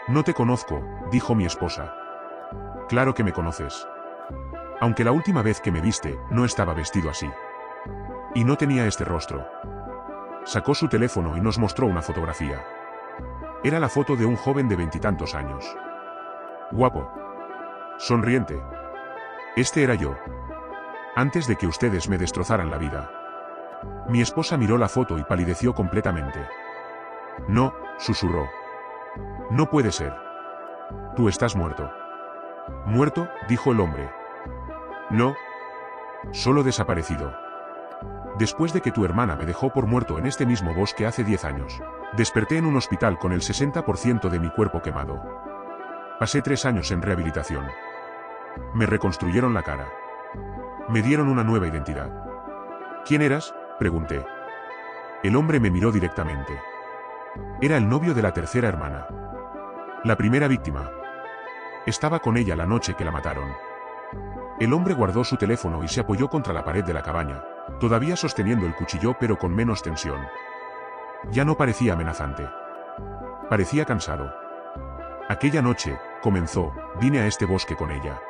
No te conozco, dijo mi esposa. Claro que me conoces. Aunque la última vez que me viste, no estaba vestido así. Y no tenía este rostro. Sacó su teléfono y nos mostró una fotografía. Era la foto de un joven de 20 y tantos años. Guapo. Sonriente. Este era yo. Antes de que ustedes me destrozaran la vida. Mi esposa miró la foto y palideció completamente. No, susurró. No puede ser. Tú estás muerto. ¿Muerto?, dijo el hombre. No. Solo desaparecido. Después de que tu hermana me dejó por muerto en este mismo bosque hace 10 años, desperté en un hospital con el 60% de mi cuerpo quemado. Pasé 3 años en rehabilitación. Me reconstruyeron la cara. Me dieron una nueva identidad. ¿Quién eras?, pregunté. El hombre me miró directamente. Era el novio de la tercera hermana. La primera víctima. Estaba con ella la noche que la mataron. El hombre guardó su teléfono y se apoyó contra la pared de la cabaña, todavía sosteniendo el cuchillo pero con menos tensión. Ya no parecía amenazante. Parecía cansado. Aquella noche, comenzó, vine a este bosque con ella.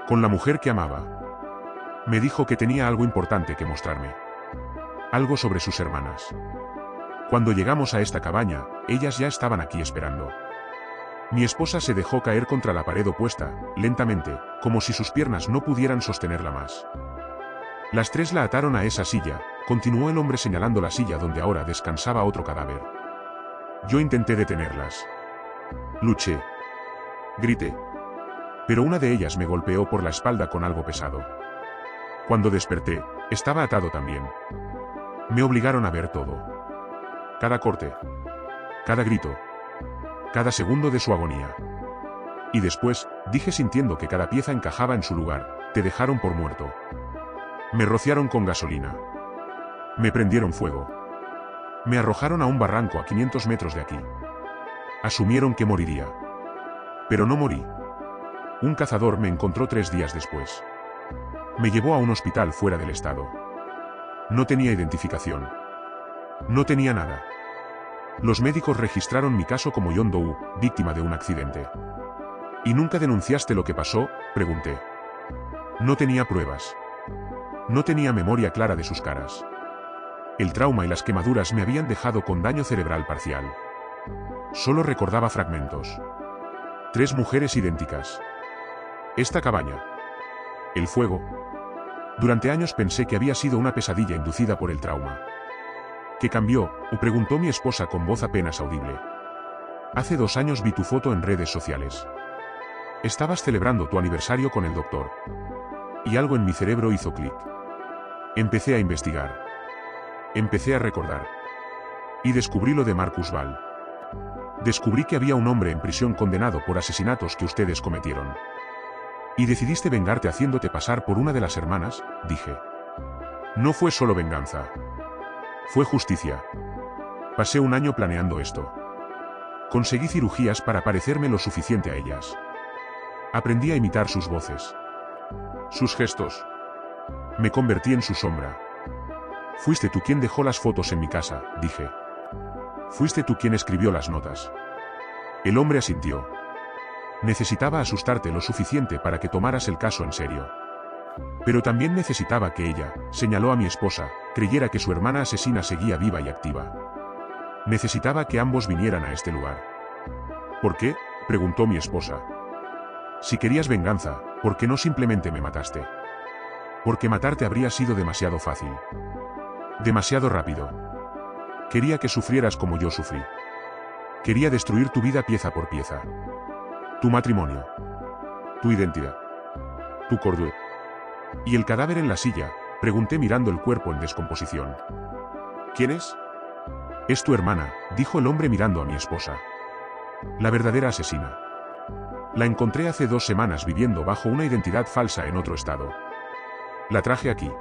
Con la mujer que amaba. Me dijo que tenía algo importante que mostrarme. Algo sobre sus hermanas. Cuando llegamos a esta cabaña, ellas ya estaban aquí esperando. Mi esposa se dejó caer contra la pared opuesta, lentamente, como si sus piernas no pudieran sostenerla más. Las 3 la ataron a esa silla, continuó el hombre señalando la silla donde ahora descansaba otro cadáver. Yo intenté detenerlas. Luché. Grité. Pero una de ellas me golpeó por la espalda con algo pesado. Cuando desperté, estaba atado también. Me obligaron a ver todo. Cada corte. Cada grito. Cada segundo de su agonía. Y después, dije sintiendo que cada pieza encajaba en su lugar, te dejaron por muerto. Me rociaron con gasolina. Me prendieron fuego. Me arrojaron a un barranco a 500 metros de aquí. Asumieron que moriría. Pero no morí. Un cazador me encontró 3 días después. Me llevó a un hospital fuera del estado. No tenía identificación. No tenía nada. Los médicos registraron mi caso como John Doe, víctima de un accidente. ¿Y nunca denunciaste lo que pasó?, pregunté. No tenía pruebas. No tenía memoria clara de sus caras. El trauma y las quemaduras me habían dejado con daño cerebral parcial. Solo recordaba fragmentos. 3 mujeres idénticas. Esta cabaña. El fuego. Durante años pensé que había sido una pesadilla inducida por el trauma. ¿Qué cambió?, preguntó mi esposa con voz apenas audible. Hace 2 años vi tu foto en redes sociales. Estabas celebrando tu aniversario con el doctor. Y algo en mi cerebro hizo clic. Empecé a investigar. Empecé a recordar. Y descubrí lo de Marcus Ball. Descubrí que había un hombre en prisión condenado por asesinatos que ustedes cometieron. Y decidiste vengarte haciéndote pasar por una de las hermanas, dije. No fue solo venganza. Fue justicia. Pasé 1 año planeando esto. Conseguí cirugías para parecerme lo suficiente a ellas. Aprendí a imitar sus voces. Sus gestos. Me convertí en su sombra. Fuiste tú quien dejó las fotos en mi casa, dije. Fuiste tú quien escribió las notas. El hombre asintió. Necesitaba asustarte lo suficiente para que tomaras el caso en serio. Pero también necesitaba que ella, señaló a mi esposa, creyera que su hermana asesina seguía viva y activa. Necesitaba que ambos vinieran a este lugar. ¿Por qué?, preguntó mi esposa. Si querías venganza, ¿por qué no simplemente me mataste? Porque matarte habría sido demasiado fácil. Demasiado rápido. Quería que sufrieras como yo sufrí. Quería destruir tu vida pieza por pieza. Tu matrimonio. Tu identidad. Tu cordura. ¿Y el cadáver en la silla?, pregunté mirando el cuerpo en descomposición. ¿Quién es? Es tu hermana, dijo el hombre mirando a mi esposa. La verdadera asesina. La encontré hace 2 semanas viviendo bajo una identidad falsa en otro estado. La traje aquí.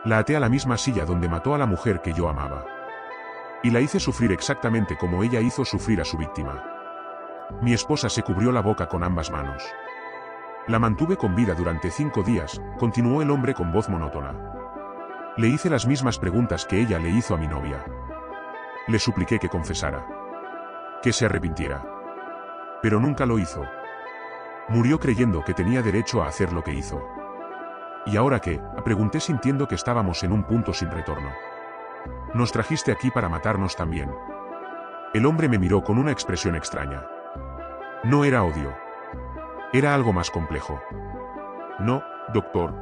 La até a la misma silla donde mató a la mujer que yo amaba. Y la hice sufrir exactamente como ella hizo sufrir a su víctima. Mi esposa se cubrió la boca con ambas manos. La mantuve con vida durante 5 días, continuó el hombre con voz monótona. Le hice las mismas preguntas que ella le hizo a mi novia. Le supliqué que confesara. Que se arrepintiera. Pero nunca lo hizo. Murió creyendo que tenía derecho a hacer lo que hizo. ¿Y ahora qué?, pregunté sintiendo que estábamos en un punto sin retorno. Nos trajiste aquí para matarnos también. El hombre me miró con una expresión extraña. No era odio. Era algo más complejo. No, doctor.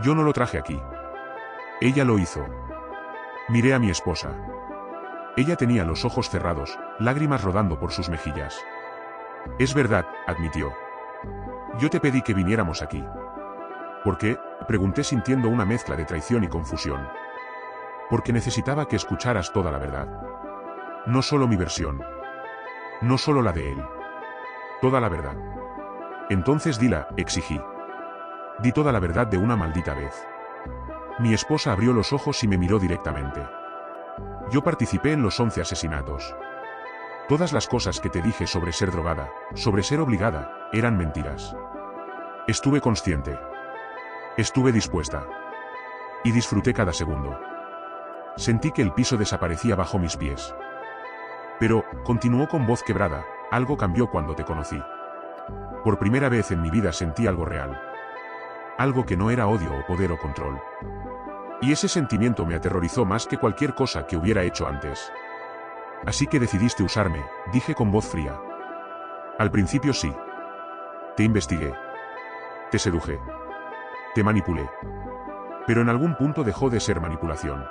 Yo no lo traje aquí. Ella lo hizo. Miré a mi esposa. Ella tenía los ojos cerrados, lágrimas rodando por sus mejillas. Es verdad, admitió. Yo te pedí que viniéramos aquí. ¿Por qué?, pregunté sintiendo una mezcla de traición y confusión. Porque necesitaba que escucharas toda la verdad. No solo mi versión. No solo la de él. Toda la verdad. Entonces dila, exigí. Di toda la verdad de una maldita vez. Mi esposa abrió los ojos y me miró directamente. Yo participé en los 11 asesinatos. Todas las cosas que te dije sobre ser drogada, sobre ser obligada, eran mentiras. Estuve consciente. Estuve dispuesta. Y disfruté cada segundo. Sentí que el piso desaparecía bajo mis pies. Pero, continuó con voz quebrada, algo cambió cuando te conocí. Por primera vez en mi vida sentí algo real. Algo que no era odio o poder o control. Y ese sentimiento me aterrorizó más que cualquier cosa que hubiera hecho antes. Así que decidiste usarme, dije con voz fría. Al principio sí. Te investigué. Te seduje. Te manipulé. Pero en algún punto dejó de ser manipulación.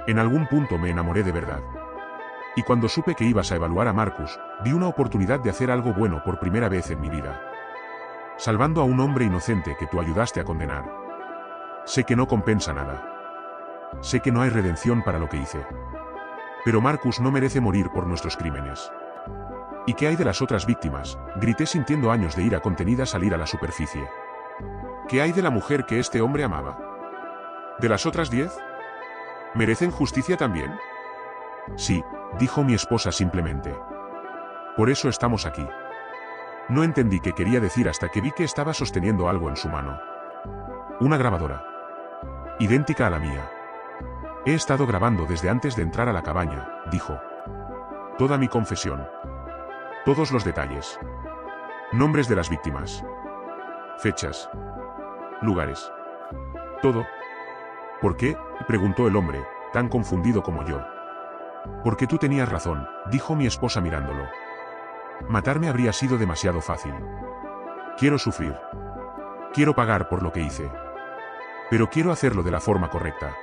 En algún punto me enamoré de verdad. Y cuando supe que ibas a evaluar a Marcus, vi una oportunidad de hacer algo bueno por primera vez en mi vida. Salvando a un hombre inocente que tú ayudaste a condenar. Sé que no compensa nada. Sé que no hay redención para lo que hice. Pero Marcus no merece morir por nuestros crímenes. ¿Y qué hay de las otras víctimas?, grité sintiendo años de ira contenida salir a la superficie. ¿Qué hay de la mujer que este hombre amaba? ¿De las otras 10? ¿Merecen justicia también? Sí, dijo mi esposa simplemente. Por eso estamos aquí. No entendí qué quería decir hasta que vi que estaba sosteniendo algo en su mano. Una grabadora. Idéntica a la mía. He estado grabando desde antes de entrar a la cabaña, dijo. Toda mi confesión. Todos los detalles. Nombres de las víctimas. Fechas. Lugares. Todo. ¿Por qué?, preguntó el hombre, tan confundido como yo. Porque tú tenías razón, dijo mi esposa mirándolo. Matarme habría sido demasiado fácil. Quiero sufrir. Quiero pagar por lo que hice. Pero quiero hacerlo de la forma correcta.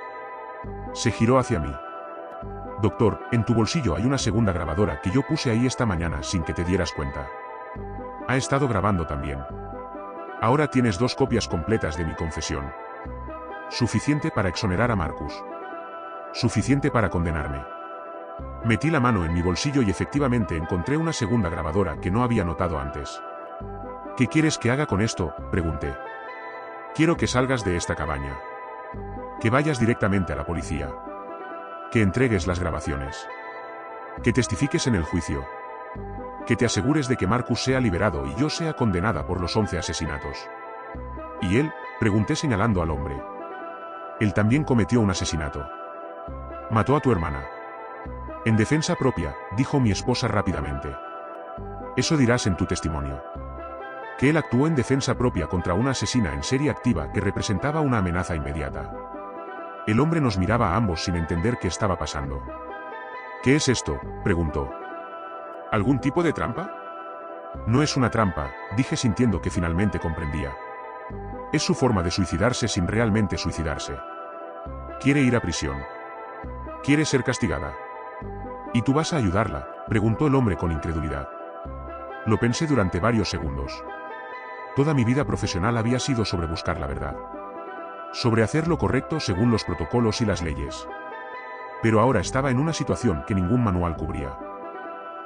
Se giró hacia mí. Doctor, en tu bolsillo hay una segunda grabadora que yo puse ahí esta mañana sin que te dieras cuenta. Ha estado grabando también. Ahora tienes 2 copias completas de mi confesión. Suficiente para exonerar a Marcus. Suficiente para condenarme. Metí la mano en mi bolsillo y efectivamente encontré una segunda grabadora que no había notado antes. ¿Qué quieres que haga con esto?, pregunté. Quiero que salgas de esta cabaña. Que vayas directamente a la policía. Que entregues las grabaciones. Que testifiques en el juicio. Que te asegures de que Marcus sea liberado y yo sea condenada por los 11 asesinatos. ¿Y él?, pregunté señalando al hombre. Él también cometió un asesinato. Mató a tu hermana. En defensa propia, dijo mi esposa rápidamente. Eso dirás en tu testimonio. Que él actuó en defensa propia contra una asesina en serie activa que representaba una amenaza inmediata. El hombre nos miraba a ambos sin entender qué estaba pasando. ¿Qué es esto?, preguntó. ¿Algún tipo de trampa? No es una trampa, dije sintiendo que finalmente comprendía. Es su forma de suicidarse sin realmente suicidarse. Quiere ir a prisión. Quiere ser castigada. ¿Y tú vas a ayudarla?, preguntó el hombre con incredulidad. Lo pensé durante varios segundos. Toda mi vida profesional había sido sobre buscar la verdad. Sobre hacer lo correcto según los protocolos y las leyes. Pero ahora estaba en una situación que ningún manual cubría.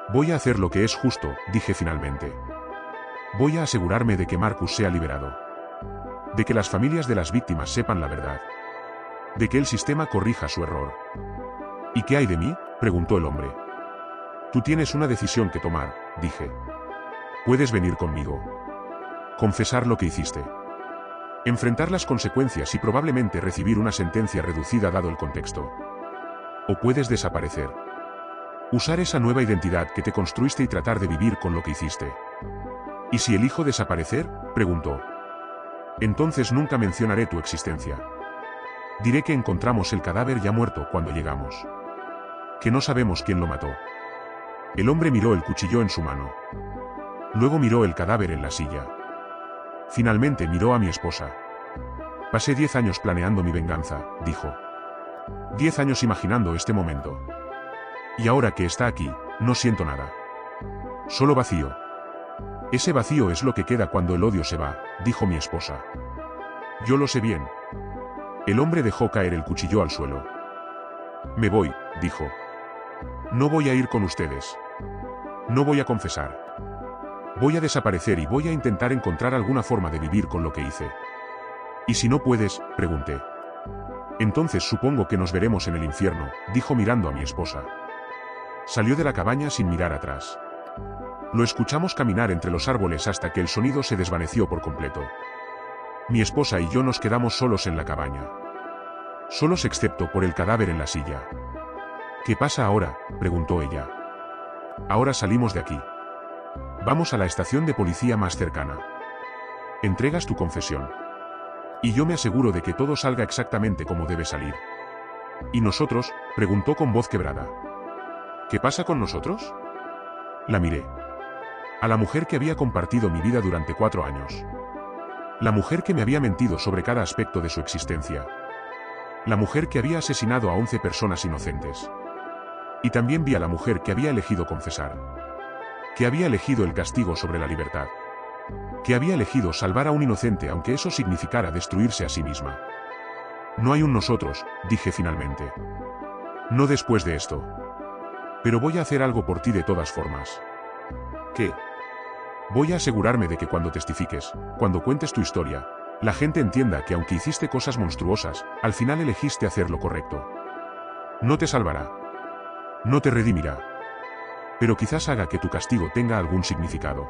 Voy a hacer lo que es justo, dije finalmente. Voy a asegurarme de que Marcus sea liberado. De que las familias de las víctimas sepan la verdad. De que el sistema corrija su error. ¿Y qué hay de mí?, preguntó el hombre. Tú tienes una decisión que tomar, dije. Puedes venir conmigo. Confesar lo que hiciste. Enfrentar las consecuencias y probablemente recibir una sentencia reducida dado el contexto. O puedes desaparecer. Usar esa nueva identidad que te construiste y tratar de vivir con lo que hiciste. ¿Y si elijo desaparecer?, preguntó. Entonces nunca mencionaré tu existencia. Diré que encontramos el cadáver ya muerto cuando llegamos. Que no sabemos quién lo mató. El hombre miró el cuchillo en su mano. Luego miró el cadáver en la silla. Finalmente miró a mi esposa. Pasé 10 años planeando mi venganza, dijo. 10 años imaginando este momento. Y ahora que está aquí, no siento nada. Solo vacío. Ese vacío es lo que queda cuando el odio se va, dijo mi esposa. Yo lo sé bien. El hombre dejó caer el cuchillo al suelo. Me voy, dijo. No voy a ir con ustedes. No voy a confesar. Voy a desaparecer y voy a intentar encontrar alguna forma de vivir con lo que hice. ¿Y si no puedes?, pregunté. Entonces supongo que nos veremos en el infierno, dijo mirando a mi esposa. Salió de la cabaña sin mirar atrás. Lo escuchamos caminar entre los árboles hasta que el sonido se desvaneció por completo. Mi esposa y yo nos quedamos solos en la cabaña. Solos excepto por el cadáver en la silla. ¿Qué pasa ahora?, preguntó ella. Ahora salimos de aquí. Vamos a la estación de policía más cercana. Entregas tu confesión. Y yo me aseguro de que todo salga exactamente como debe salir. ¿Y nosotros?, preguntó con voz quebrada. ¿Qué pasa con nosotros? La miré. A la mujer que había compartido mi vida durante 4 años. La mujer que me había mentido sobre cada aspecto de su existencia. La mujer que había asesinado a 11 personas inocentes. Y también vi a la mujer que había elegido confesar. Que había elegido el castigo sobre la libertad. Que había elegido salvar a un inocente aunque eso significara destruirse a sí misma. No hay un nosotros, dije finalmente. No después de esto. Pero voy a hacer algo por ti de todas formas. ¿Qué? Voy a asegurarme de que cuando testifiques, cuando cuentes tu historia, la gente entienda que aunque hiciste cosas monstruosas, al final elegiste hacer lo correcto. No te salvará. No te redimirá. Pero quizás haga que tu castigo tenga algún significado.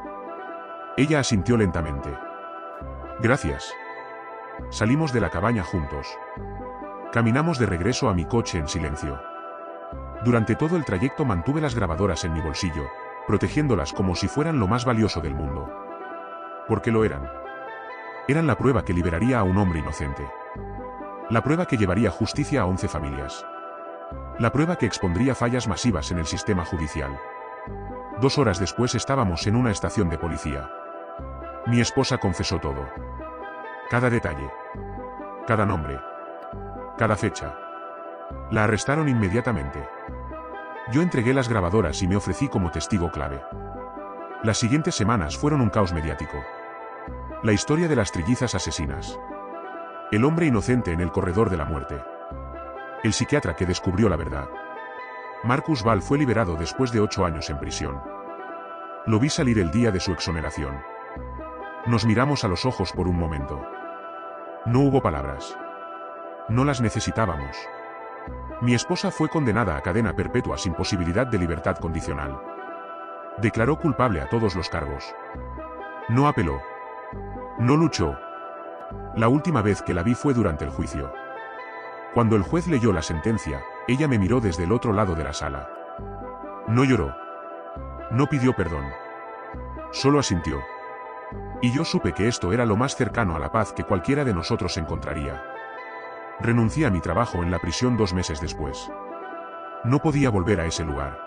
Ella asintió lentamente. Gracias. Salimos de la cabaña juntos. Caminamos de regreso a mi coche en silencio. Durante todo el trayecto mantuve las grabadoras en mi bolsillo, protegiéndolas como si fueran lo más valioso del mundo. Porque lo eran. Eran la prueba que liberaría a un hombre inocente. La prueba que llevaría justicia a 11 familias. La prueba que expondría fallas masivas en el sistema judicial. 2 horas después estábamos en una estación de policía. Mi esposa confesó todo. Cada detalle. Cada nombre. Cada fecha. La arrestaron inmediatamente. Yo entregué las grabadoras y me ofrecí como testigo clave. Las siguientes semanas fueron un caos mediático. La historia de las trillizas asesinas. El hombre inocente en el corredor de la muerte. El psiquiatra que descubrió la verdad. Marcus Ball fue liberado después de 8 años en prisión. Lo vi salir el día de su exoneración. Nos miramos a los ojos por un momento. No hubo palabras. No las necesitábamos. Mi esposa fue condenada a cadena perpetua sin posibilidad de libertad condicional. Declaró culpable a todos los cargos. No apeló. No luchó. La última vez que la vi fue durante el juicio. Cuando el juez leyó la sentencia, ella me miró desde el otro lado de la sala. No lloró. No pidió perdón. Solo asintió. Y yo supe que esto era lo más cercano a la paz que cualquiera de nosotros encontraría. Renuncié a mi trabajo en la prisión 2 meses después. No podía volver a ese lugar.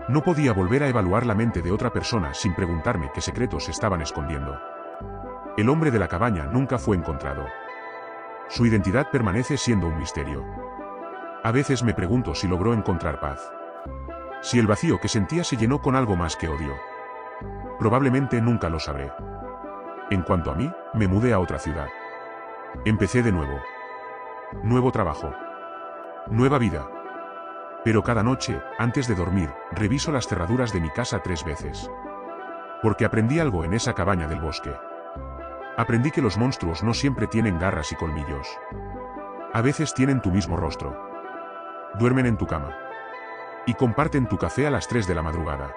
No podía volver a evaluar la mente de otra persona sin preguntarme qué secretos estaban escondiendo. El hombre de la cabaña nunca fue encontrado. Su identidad permanece siendo un misterio. A veces me pregunto si logró encontrar paz. Si el vacío que sentía se llenó con algo más que odio. Probablemente nunca lo sabré. En cuanto a mí, me mudé a otra ciudad. Empecé de nuevo. Nuevo trabajo. Nueva vida. Pero cada noche, antes de dormir, reviso las cerraduras de mi casa 3 veces. Porque aprendí algo en esa cabaña del bosque. Aprendí que los monstruos no siempre tienen garras y colmillos. A veces tienen tu mismo rostro. Duermen en tu cama. Y comparten tu café a las 3 de la madrugada.